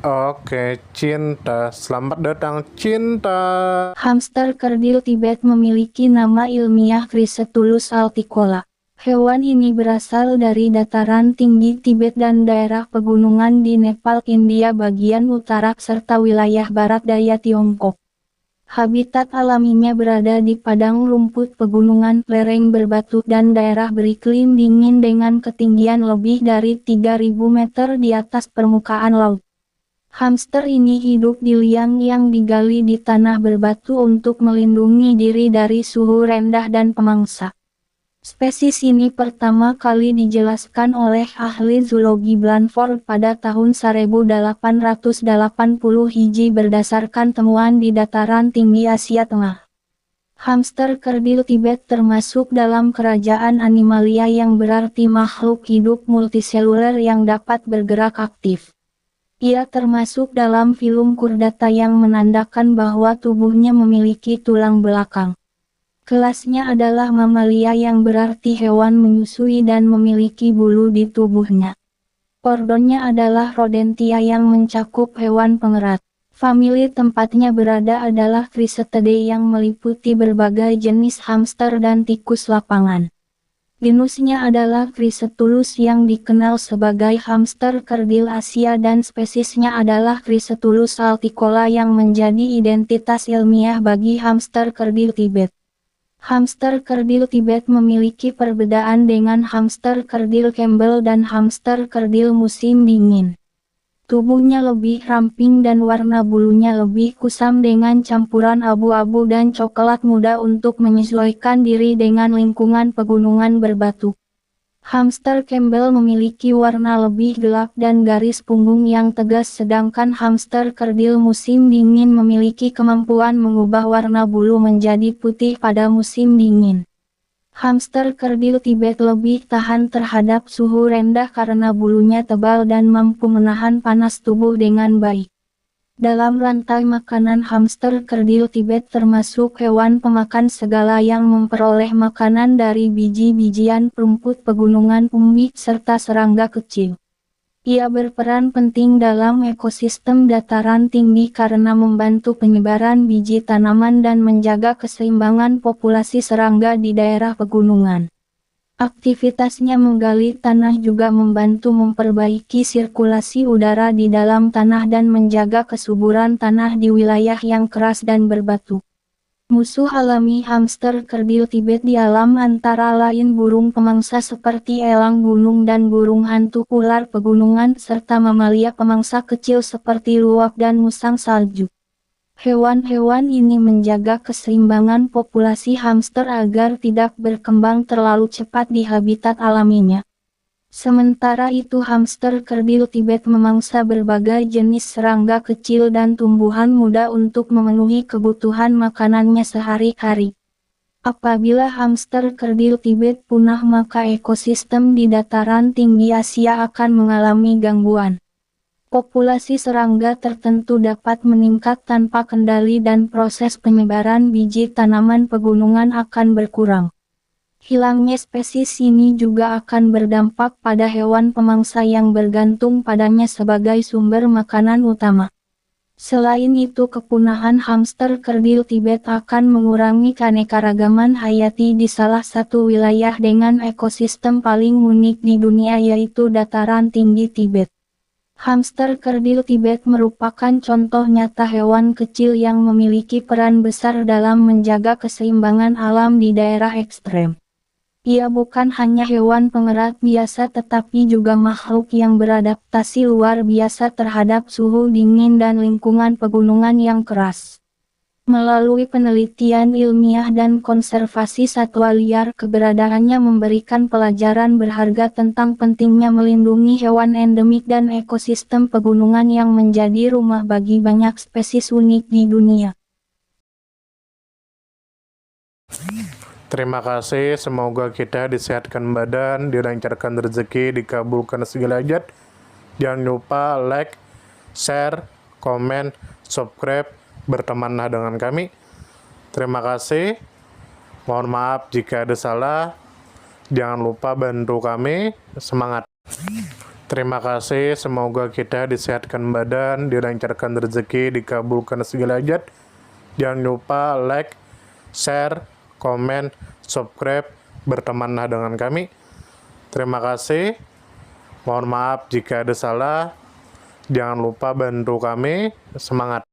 Oke cinta, selamat datang cinta. Hamster kerdil Tibet memiliki nama ilmiah Chrysetulus alticola. Hewan ini berasal dari dataran tinggi Tibet dan daerah pegunungan di Nepal, India bagian utara serta wilayah barat daya Tiongkok. Habitat alaminya berada di padang rumput pegunungan lereng berbatu dan daerah beriklim dingin dengan ketinggian lebih dari 3.000 meter di atas permukaan laut. Hamster ini hidup di liang yang digali di tanah berbatu untuk melindungi diri dari suhu rendah dan pemangsa. Spesies ini pertama kali dijelaskan oleh ahli zoologi Blandford pada tahun 1880 Hiji berdasarkan temuan di dataran tinggi Asia Tengah. Hamster kerdil Tibet termasuk dalam kerajaan Animalia yang berarti makhluk hidup multiseluler yang dapat bergerak aktif. Ia termasuk dalam filum Chordata yang menandakan bahwa tubuhnya memiliki tulang belakang. Kelasnya adalah mamalia yang berarti hewan menyusui dan memiliki bulu di tubuhnya. Ordonnya adalah Rodentia yang mencakup hewan pengerat. Famili tempatnya berada adalah Chrysetidae yang meliputi berbagai jenis hamster dan tikus lapangan. Genusnya adalah Chrysetulus yang dikenal sebagai hamster kerdil Asia dan spesiesnya adalah Chrysetulus alticola yang menjadi identitas ilmiah bagi hamster kerdil Tibet. Hamster kerdil Tibet memiliki perbedaan dengan hamster kerdil Campbell dan hamster kerdil musim dingin. Tubuhnya lebih ramping dan warna bulunya lebih kusam dengan campuran abu-abu dan coklat muda untuk menyesuaikan diri dengan lingkungan pegunungan berbatu. Hamster Campbell memiliki warna lebih gelap dan garis punggung yang tegas sedangkan hamster kerdil musim dingin memiliki kemampuan mengubah warna bulu menjadi putih pada musim dingin. Hamster kerdil Tibet lebih tahan terhadap suhu rendah karena bulunya tebal dan mampu menahan panas tubuh dengan baik. Dalam rantai makanan hamster kerdil Tibet termasuk hewan pemakan segala yang memperoleh makanan dari biji-bijian rumput pegunungan umbi serta serangga kecil. Ia berperan penting dalam ekosistem dataran tinggi karena membantu penyebaran biji tanaman dan menjaga keseimbangan populasi serangga di daerah pegunungan. Aktivitasnya menggali tanah juga membantu memperbaiki sirkulasi udara di dalam tanah dan menjaga kesuburan tanah di wilayah yang keras dan berbatu. Musuh alami hamster kerdil Tibet di alam antara lain burung pemangsa seperti elang gunung dan burung hantu ular pegunungan serta mamalia pemangsa kecil seperti luwak dan musang salju. Hewan-hewan ini menjaga keseimbangan populasi hamster agar tidak berkembang terlalu cepat di habitat alaminya. Sementara itu hamster kerdil Tibet memangsa berbagai jenis serangga kecil dan tumbuhan muda untuk memenuhi kebutuhan makanannya sehari-hari. Apabila hamster kerdil Tibet punah maka ekosistem di dataran tinggi Asia akan mengalami gangguan. Populasi serangga tertentu dapat meningkat tanpa kendali dan proses penyebaran biji tanaman pegunungan akan berkurang. Hilangnya spesies ini juga akan berdampak pada hewan pemangsa yang bergantung padanya sebagai sumber makanan utama. Selain itu kepunahan hamster kerdil Tibet akan mengurangi keanekaragaman hayati di salah satu wilayah dengan ekosistem paling unik di dunia yaitu dataran tinggi Tibet. Hamster kerdil Tibet merupakan contoh nyata hewan kecil yang memiliki peran besar dalam menjaga keseimbangan alam di daerah ekstrem. Ia bukan hanya hewan pengerat biasa tetapi juga makhluk yang beradaptasi luar biasa terhadap suhu dingin dan lingkungan pegunungan yang keras. Melalui penelitian ilmiah dan konservasi satwa liar, keberadaannya memberikan pelajaran berharga tentang pentingnya melindungi hewan endemik dan ekosistem pegunungan yang menjadi rumah bagi banyak spesies unik di dunia. Terima kasih, semoga kita disehatkan badan, dilancarkan rezeki, dikabulkan segala hajat. Jangan lupa like, share, komen, subscribe, bertemanlah dengan kami. Terima kasih. Mohon maaf jika ada salah. Jangan lupa bantu kami. Semangat. Terima kasih, semoga kita disehatkan badan, dilancarkan rezeki, dikabulkan segala hajat. Jangan lupa like, share, komen, subscribe, bertemanlah dengan kami. Terima kasih. Mohon maaf jika ada salah. Jangan lupa bantu kami. Semangat.